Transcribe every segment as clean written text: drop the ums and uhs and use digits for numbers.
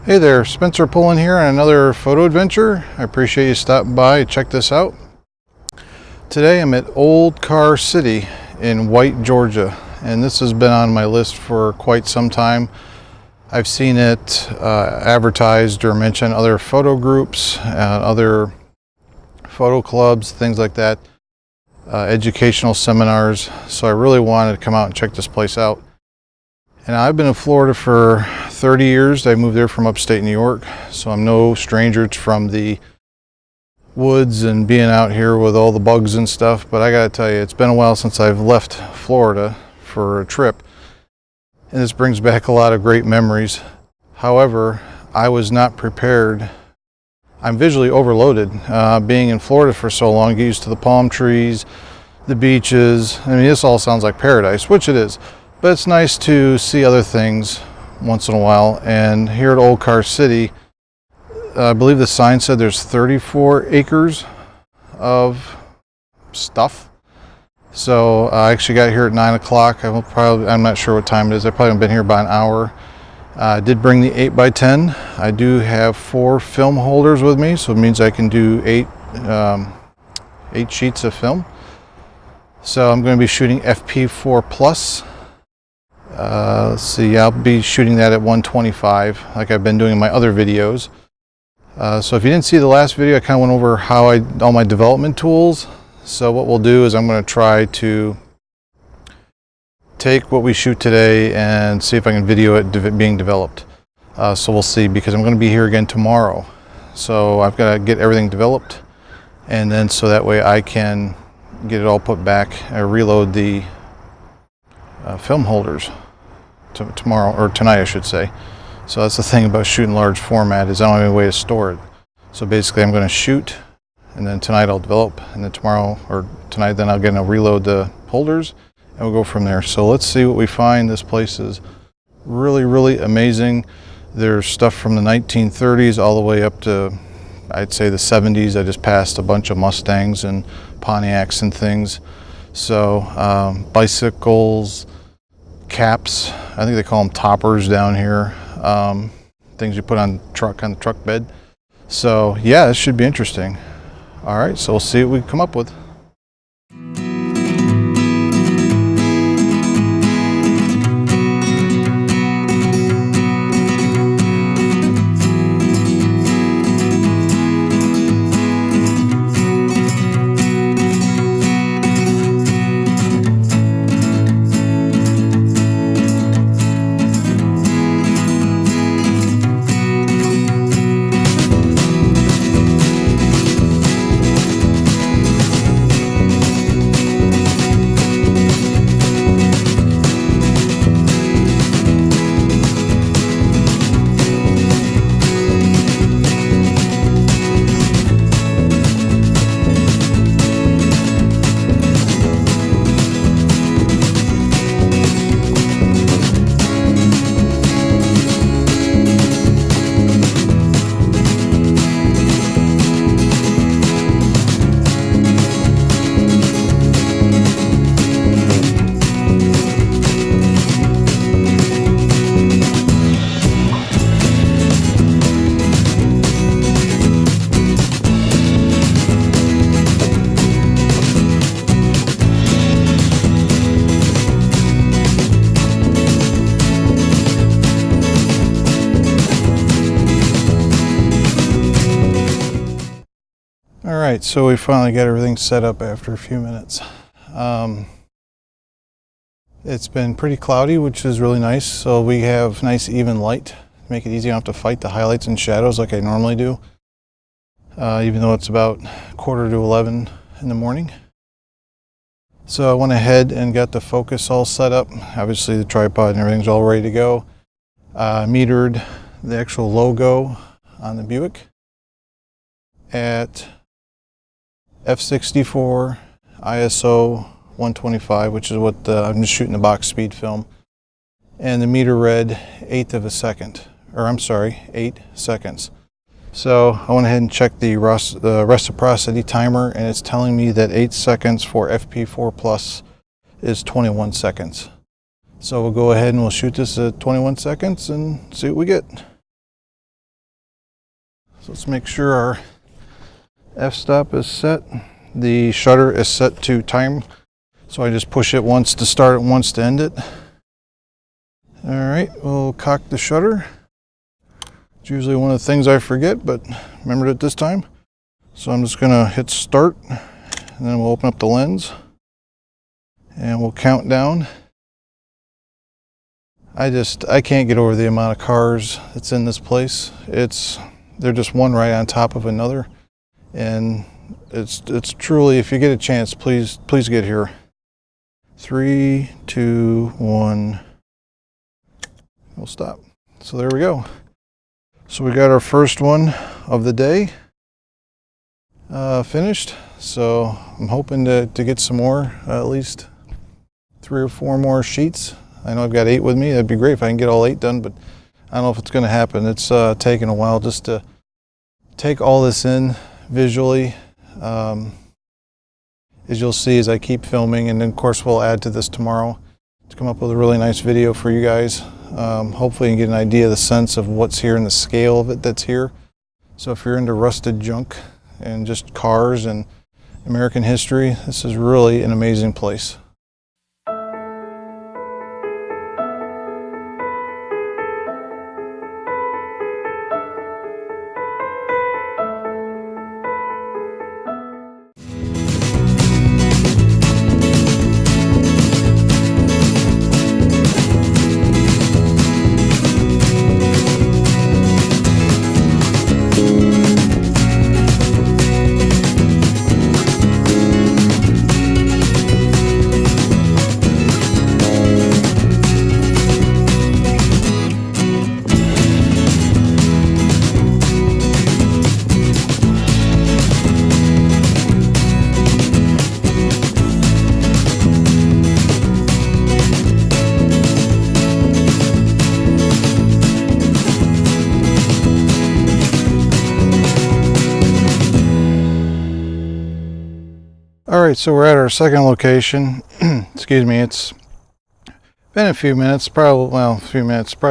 Hey there, Spencer Pullen here on another photo adventure. I appreciate you stopping by and check this out. Today I'm at Old Car City in White, Georgia, and this has been on my list for quite some time. I've seen it advertised or mentioned other photo groups, other photo clubs, things like that, educational seminars, so I really wanted to come out and check this place out. And I've been in Florida for 30 years. I moved there from upstate New York, so I'm no stranger from the woods and being out here with all the bugs and stuff. But I gotta tell you, it's been a while since I've left Florida for a trip, and this brings back a lot of great memories. However, I was not prepared. I'm visually overloaded. Being in Florida for so long, get used to the palm trees, the beaches. I mean, this all sounds like paradise, which it is. But it's nice to see other things once in a while. And here at Old Car City, I believe the sign said there's 34 acres of stuff. So I actually got here at 9 o'clock. I'm not sure what time it is. I probably haven't been here about an hour. I did bring the 8x10. I do have 4 film holders with me, so it means I can do 8 sheets of film. So I'm going to be shooting FP4 Plus. Let's see, I'll be shooting that at 125 like I've been doing in my other videos. So if you didn't see the last video, I kind of went over all my development tools. So what we'll do is I'm going to try to take what we shoot today and see if I can video it being developed. So we'll see, because I'm going to be here again tomorrow. So I've got to get everything developed, and then so that way I can get it all put back. I reload the film holders tomorrow, or tonight I should say. So that's the thing about shooting large format, is I don't have any way to store it. So basically I'm going to shoot, and then tonight I'll develop, and then tomorrow or tonight then I'll reload the holders, and we'll go from there. So let's see what we find. This place is really amazing. There's stuff from the 1930s all the way up to, I'd say, the 70s. I just passed a bunch of Mustangs and Pontiacs and things. So bicycles, caps, I think they call them toppers down here, things you put on the truck bed. So yeah, this should be interesting. All right, so we'll see what we come up with. Alright, so we finally got everything set up after a few minutes. It's been pretty cloudy, which is really nice, so we have nice even light to make it easy. I don't have to fight the highlights and shadows like I normally do, even though it's about 10:45 in the morning. So I went ahead and got the focus all set up. Obviously the tripod and everything's all ready to go. Metered the actual logo on the Buick at f/64 ISO 125, which is what I'm just shooting the box speed film, and the meter read 1/8 of a second, or I'm sorry, 8 seconds. So I went ahead and checked the reciprocity timer, and it's telling me that 8 seconds for FP4 Plus is 21 seconds. So we'll go ahead and we'll shoot this at 21 seconds and see what we get. So let's make sure our f-stop is set. The shutter is set to time, so I just push it once to start it, once to end it. All right, we'll cock the shutter. It's usually one of the things I forget, but remembered it this time. So I'm just gonna hit start, and then we'll open up the lens, and we'll count down. I can't get over the amount of cars that's in this place. They're just one right on top of another, and it's truly, if you get a chance, please get here. 3, 2, 1. We'll stop. So there we go. So we got our first one of the day finished. So I'm hoping to get some more, at least 3 or 4 more sheets. I know I've got 8 with me. That'd be great if I can get all 8 done, but I don't know if it's going to happen. It's taking a while just to take all this in visually. As you'll see as I keep filming, and then of course we'll add to this tomorrow to come up with a really nice video for you guys. Hopefully you can get an idea of the sense of what's here and the scale of it that's here. So if you're into rusted junk and just cars and American history, this is really an amazing place. All right, so we're at our second location. Excuse me, it's been a few minutes, probably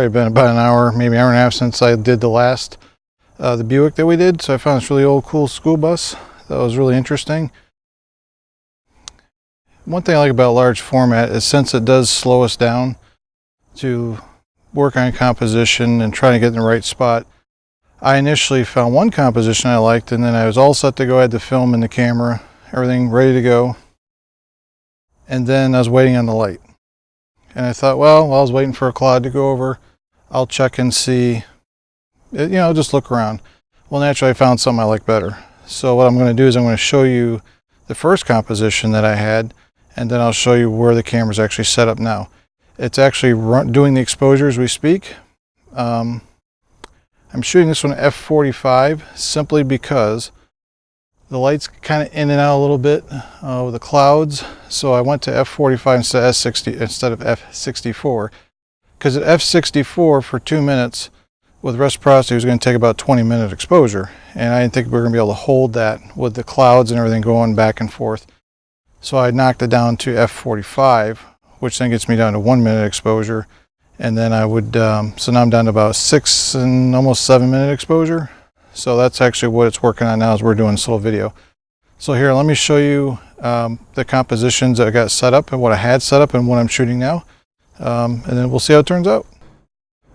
been about an hour, maybe hour and a half since I did the last, the Buick that we did. So I found this really old, cool school bus that was really interesting. One thing I like about large format is since it does slow us down to work on composition and trying to get in the right spot. I initially found one composition I liked, and then I was all set to go ahead to film in the camera. Everything ready to go, and then I was waiting on the light, and I thought, well, while I was waiting for a cloud to go over, I'll check and see, just look around. Well, naturally I found something I like better. So what I'm going to do is I'm going to show you the first composition that I had, and then I'll show you where the camera's actually set up now. It's actually doing the exposure as we speak. I'm shooting this one at f/45 simply because the light's kind of in and out a little bit with the clouds, so I went to f/45 instead of f/64, because at f/64 for 2 minutes with reciprocity was going to take about 20-minute exposure, and I didn't think we were going to be able to hold that with the clouds and everything going back and forth. So I knocked it down to f/45, which then gets me down to 1 minute exposure, and then I would so now I'm down to about 6 and almost 7 minute exposure. So that's actually what it's working on now as we're doing this little video. So here, let me show you the compositions that I got set up and what I had set up and what I'm shooting now. And then we'll see how it turns out.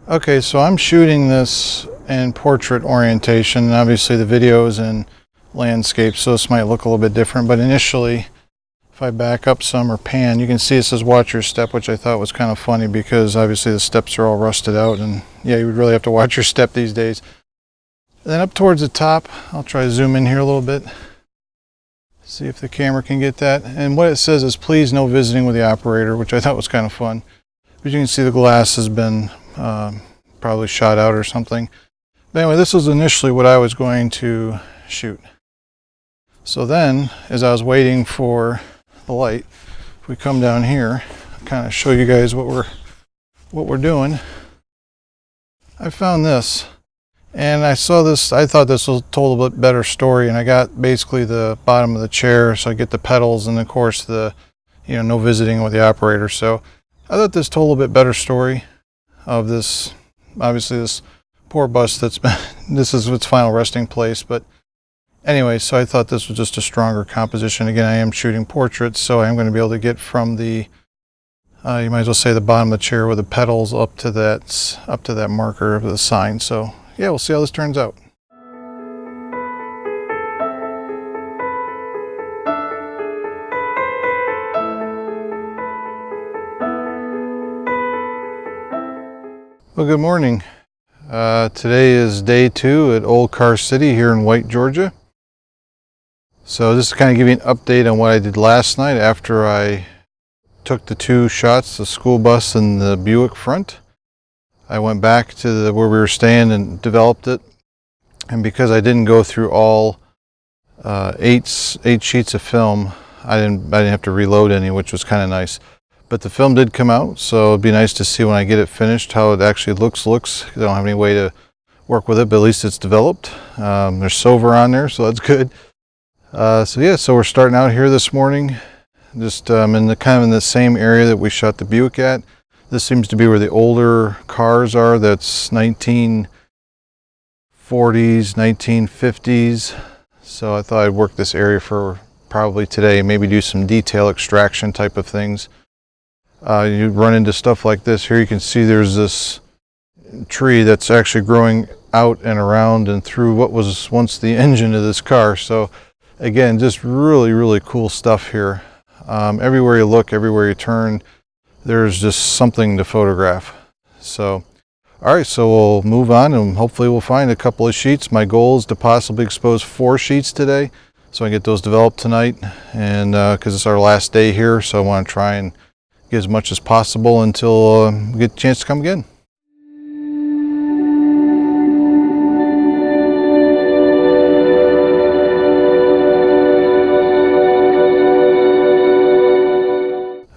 Okay, so I'm shooting this in portrait orientation, and obviously the video is in landscape, so this might look a little bit different. But initially, if I back up some or pan, you can see it says watch your step, which I thought was kind of funny because obviously the steps are all rusted out, and yeah, you would really have to watch your step these days. Then up towards the top, I'll try to zoom in here a little bit, see if the camera can get that. And what it says is please no visiting with the operator, which I thought was kind of fun. But you can see the glass has been probably shot out or something. But anyway, this was initially what I was going to shoot. So then, as I was waiting for the light, if we come down here, I'll kind of show you guys what we're doing. I found this. And I saw this, I thought this was told a bit better story, and I got basically the bottom of the chair, so I get the pedals, and of course the, no visiting with the operator. So I thought this told a bit better story of this, obviously this poor bus that's been this is its final resting place. But anyway, so I thought this was just a stronger composition. Again, I am shooting portraits, so I'm going to be able to get from the you might as well say the bottom of the chair with the pedals up to that marker of the sign. So yeah, we'll see how this turns out. Well, good morning. Today is day 2 at Old Car City here in White, Georgia. So this is kind of giving an update on what I did last night after I took the 2 shots, the school bus and the Buick front. I went back to where we were staying and developed it. And because I didn't go through all 8 sheets of film, I didn't have to reload any, which was kind of nice. But the film did come out, so it'd be nice to see when I get it finished how it actually looks. I don't have any way to work with it, but at least it's developed. There's silver on there, so that's good. So we're starting out here this morning. Just in the same area that we shot the Buick at. This seems to be where the older cars are. That's 1940s, 1950s. So I thought I'd work this area for probably today, maybe do some detail extraction type of things. You run into stuff like this. Here you can see there's this tree that's actually growing out and around and through what was once the engine of this car. So again, just really, really cool stuff here. Everywhere you look, everywhere you turn, there's just something to photograph. So, all right, so we'll move on and hopefully we'll find a couple of sheets. My goal is to possibly expose 4 sheets today, so I get those developed tonight. And because it's our last day here, so I want to try and get as much as possible until we get a chance to come again.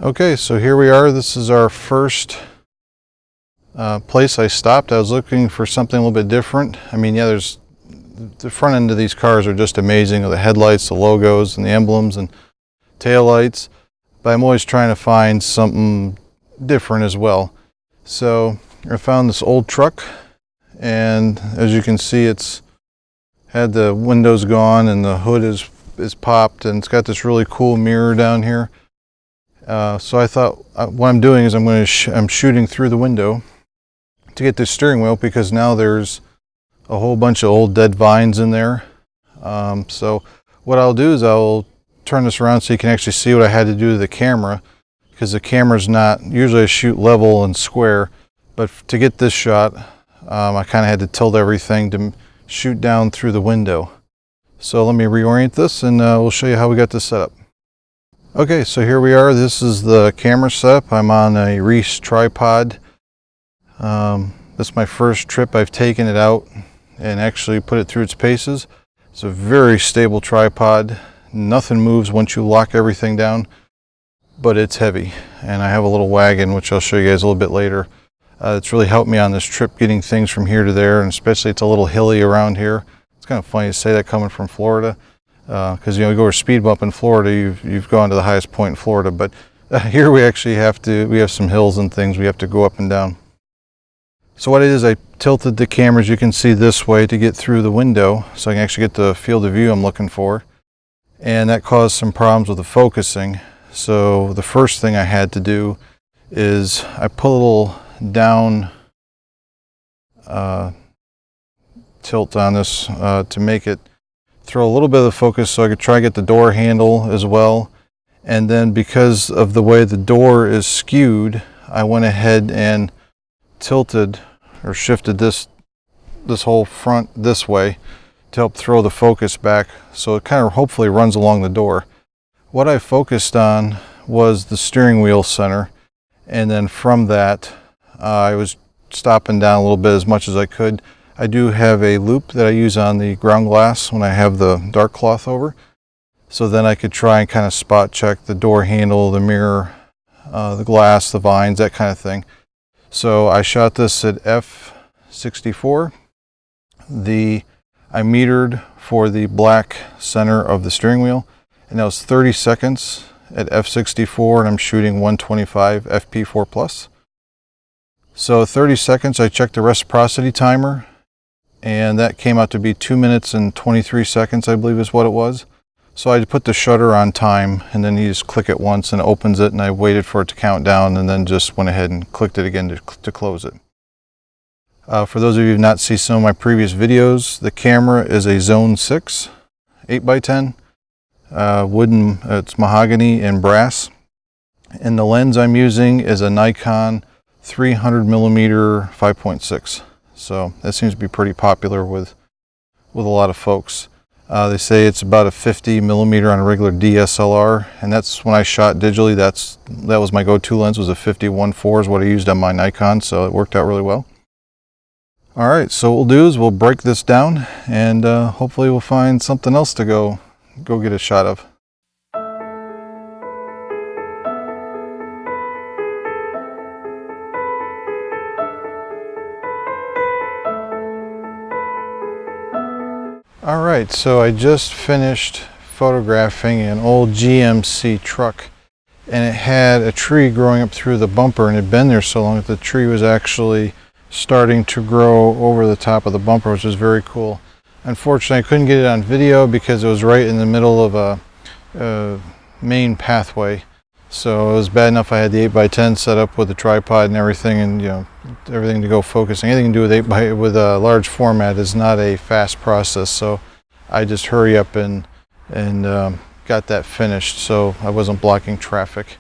Okay, so here we are. This is our first place I stopped. I was looking for something a little bit different. I mean, yeah, there's the front end of these cars are just amazing. The headlights, the logos, and the emblems and taillights. But I'm always trying to find something different as well. So I found this old truck, and as you can see, it's had the windows gone and the hood is popped, and it's got this really cool mirror down here. So I thought what I'm doing is I'm shooting through the window to get this steering wheel, because now there's a whole bunch of old dead vines in there. So what I'll do is I'll turn this around so you can actually see what I had to do to the camera, because the camera's not, usually I shoot level and square, but to get this shot I kind of had to tilt everything to shoot down through the window. So let me reorient this and we'll show you how we got this set up. Okay, so here we are. This is the camera setup. I'm on a Reese tripod. This is my first trip I've taken it out and actually put it through its paces. It's a very stable tripod. Nothing moves once you lock everything down, but it's heavy. And I have a little wagon, which I'll show you guys a little bit later. It's really helped me on this trip getting things from here to there, and especially it's a little hilly around here. It's kind of funny to say that coming from Florida, because you know, you go to a speed bump in Florida, you've gone to the highest point in Florida, but here we actually we have some hills and things we have to go up and down. So what it is, I tilted the camera, as you can see, this way to get through the window so I can actually get the field of view I'm looking for. And that caused some problems with the focusing. So the first thing I had to do is I put a little down tilt on this to make it throw a little bit of the focus so I could try to get the door handle as well. And then because of the way the door is skewed, I went ahead and tilted or shifted this whole front this way to help throw the focus back, so it kind of hopefully runs along the door. What I focused on was the steering wheel center, and then from that I was stopping down a little bit as much as I could. I do have a loop that I use on the ground glass when I have the dark cloth over, so then I could try and kind of spot check the door handle, the mirror, the glass, the vines, that kind of thing. So I shot this at f/64. I metered for the black center of the steering wheel, and that was 30 seconds at f/64, and I'm shooting 125 fp4+. So 30 seconds, I checked the reciprocity timer, and that came out to be 2 minutes and 23 seconds, I believe is what it was. So I put the shutter on time, and then you just click it once and it opens it, and I waited for it to count down and then just went ahead and clicked it again to close it. For those of you who have not seen some of my previous videos, the camera is a Zone 6 8x10 wooden, it's mahogany and brass, and the lens I'm using is a Nikon 300mm 5.6. So that seems to be pretty popular with a lot of folks. They say it's about a 50mm on a regular DSLR, and that's when I shot digitally. That was my go-to lens, was a 50-1.4 is what I used on my Nikon, so it worked out really well. All right, so what we'll do is we'll break this down, and hopefully we'll find something else to go get a shot of. All right, so I just finished photographing an old GMC truck, and it had a tree growing up through the bumper, and it had been there so long that the tree was actually starting to grow over the top of the bumper, which was very cool. Unfortunately, I couldn't get it on video because it was right in the middle of a main pathway. So it was bad enough I had the 8x10 set up with the tripod and everything, and everything to go focusing. Anything to do with a large format is not a fast process, so I just hurry up and got that finished so I wasn't blocking traffic.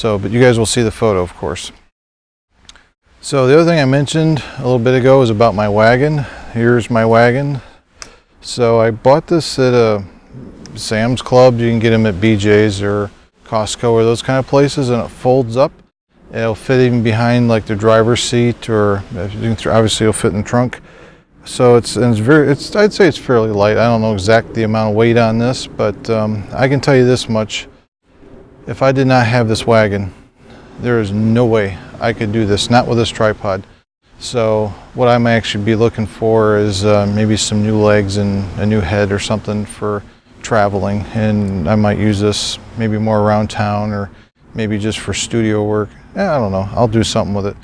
But you guys will see the photo, of course. So the other thing I mentioned a little bit ago is about my wagon. Here's my wagon. So I bought this at a Sam's Club. You can get them at BJ's or Costco or those kind of places, and it folds up. It'll fit even behind like the driver's seat, or obviously it'll fit in the trunk. So I'd say it's fairly light. I don't know exactly the amount of weight on this, but I can tell you this much. If I did not have this wagon, there is no way I could do this, not with this tripod. So what I might actually be looking for is maybe some new legs and a new head or something for traveling, and I might use this maybe more around town, or maybe just for studio work. I don't know, I'll do something with it.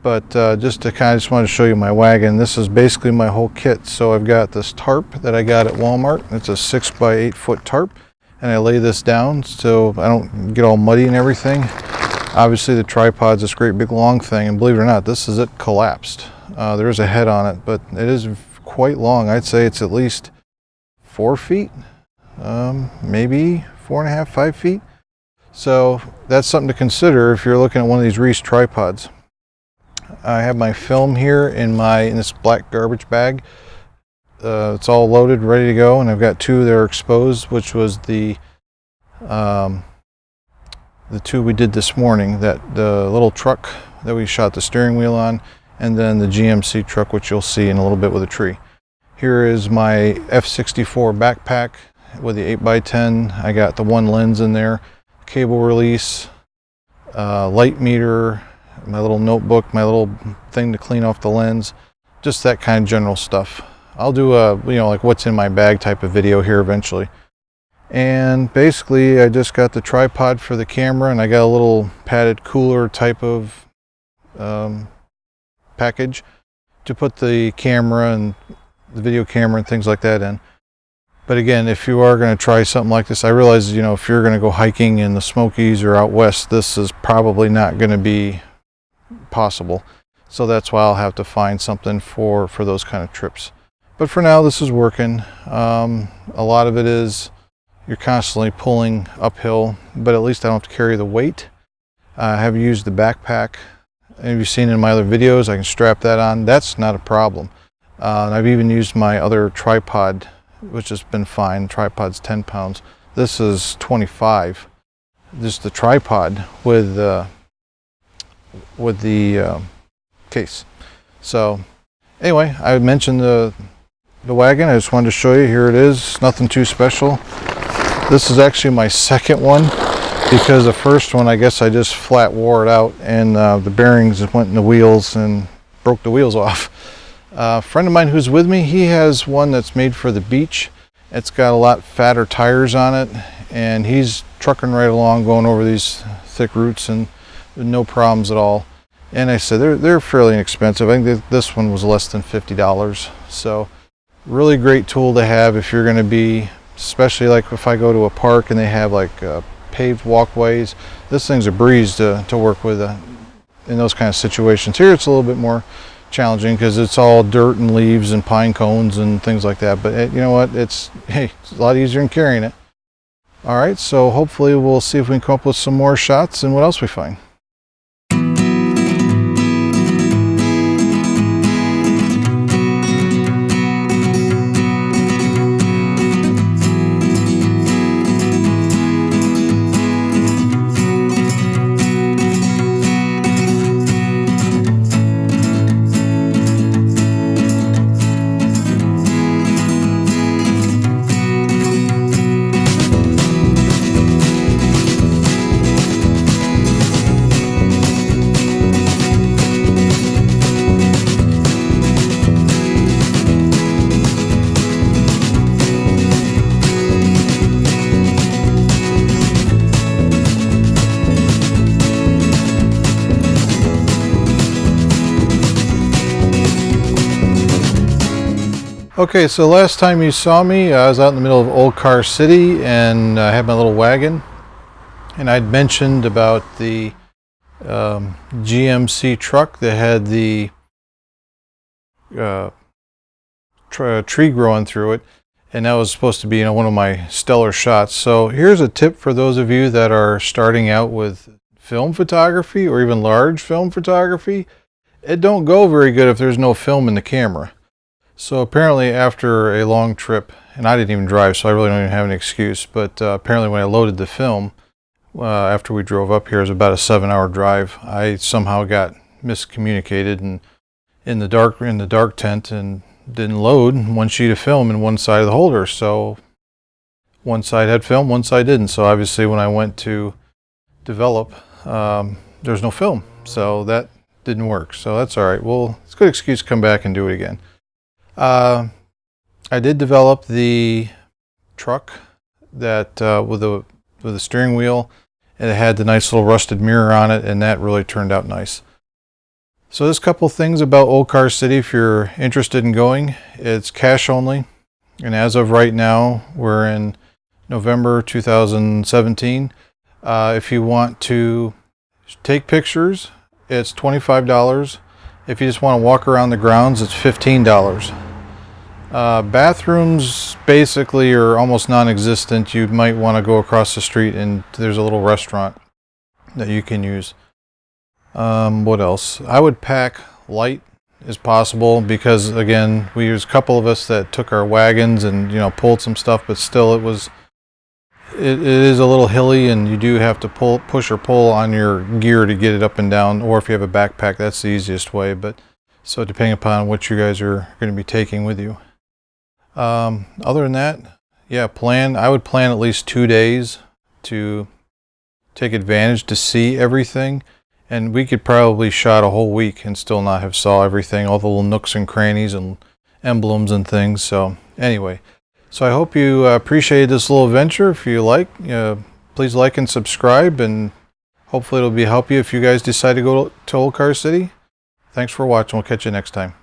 But just wanted to show you my wagon. This is basically my whole kit. So I've got this tarp that I got at Walmart. It's a 6x8 foot tarp, and I lay this down so I don't get all muddy and everything. Obviously the tripod's this great big long thing, and believe it or not, this is it collapsed. There is a head on it, but it is quite long. I'd say it's at least 4 feet. Maybe 4.5, 5 feet. So that's something to consider if you're looking at one of these Reese tripods. I have my film here in this black garbage bag. It's all loaded, ready to go, and I've got two that are exposed, which was the two we did this morning, the little truck that we shot the steering wheel on, and then the GMC truck, which you'll see in a little bit with a tree. Here is my F64 backpack with the 8x10. I got the one lens in there, cable release, light meter, my little notebook, my little thing to clean off the lens, just that kind of general stuff. I'll do a like what's in my bag type of video here eventually. And basically I just got the tripod for the camera, and I got a little padded cooler type of package to put the camera and the video camera and things like that in. But again, if you are going to try something like this, I realize, if you're going to go hiking in the Smokies or out west, this is probably not going to be possible. So that's why I'll have to find something for those kind of trips. But for now, this is working. A lot of it is you're constantly pulling uphill, but at least I don't have to carry the weight. I have used the backpack. Have you seen in my other videos, I can strap that on. That's not a problem. I've even used my other tripod, which has been fine. Tripod's 10 pounds. This is 25. Just the tripod with the case. So anyway, I mentioned the wagon. I just wanted to show you. Here it is. Nothing too special. This is actually my second one, because the first one, I guess I just flat wore it out, and the bearings went in the wheels and broke the wheels off. A friend of mine who's with me, he has one that's made for the beach. It's got a lot fatter tires on it, and he's trucking right along, going over these thick roots and no problems at all. And I said they're fairly inexpensive. I think this one was less than $50. So really great tool to have if you're going to be, especially like if I go to a park and they have like paved walkways. This thing's a breeze to work with in those kind of situations. Here it's a little bit more challenging because it's all dirt and leaves and pine cones and things like that. But you know what? It's a lot easier than carrying it. All right, so hopefully we'll see if we can come up with some more shots and what else we find. Okay, so last time you saw me, I was out in the middle of Old Car City and I had my little wagon, and I'd mentioned about the GMC truck that had the tree growing through it, and that was supposed to be, one of my stellar shots. So here's a tip for those of you that are starting out with film photography or even large film photography. It don't go very good if there's no film in the camera. So apparently after a long trip, and I didn't even drive, so I really don't even have an excuse, but apparently when I loaded the film, after we drove up here, it was about a 7-hour drive, I somehow got miscommunicated and in the dark tent and didn't load one sheet of film in one side of the holder. So one side had film, one side didn't. So obviously when I went to develop, there's no film. So that didn't work. So that's all right. Well, it's a good excuse to come back and do it again. I did develop the truck that with a steering wheel, and it had the nice little rusted mirror on it, and that really turned out nice. So there's a couple things about Old Car City if you're interested in going. It's cash only, and as of right now, we're in November 2017. If you want to take pictures, it's $25. If you just want to walk around the grounds, it's $15. Bathrooms basically are almost non-existent. You might want to go across the street and there's a little restaurant that you can use. What else? I would pack light as possible because, again, there's a couple of us that took our wagons and pulled some stuff, but still it is a little hilly, and you do have to push or pull on your gear to get it up and down. Or if you have a backpack, that's the easiest way. But so depending upon what you guys are going to be taking with you. Other than that, yeah, I would plan at least 2 days to take advantage to see everything. And we could probably shot a whole week and still not have saw everything, all the little nooks and crannies and emblems and things. So anyway, so I hope you appreciated this little adventure. If you like, please like and subscribe, and hopefully it'll help you if you guys decide to go to Old Car City. Thanks for watching. We'll catch you next time.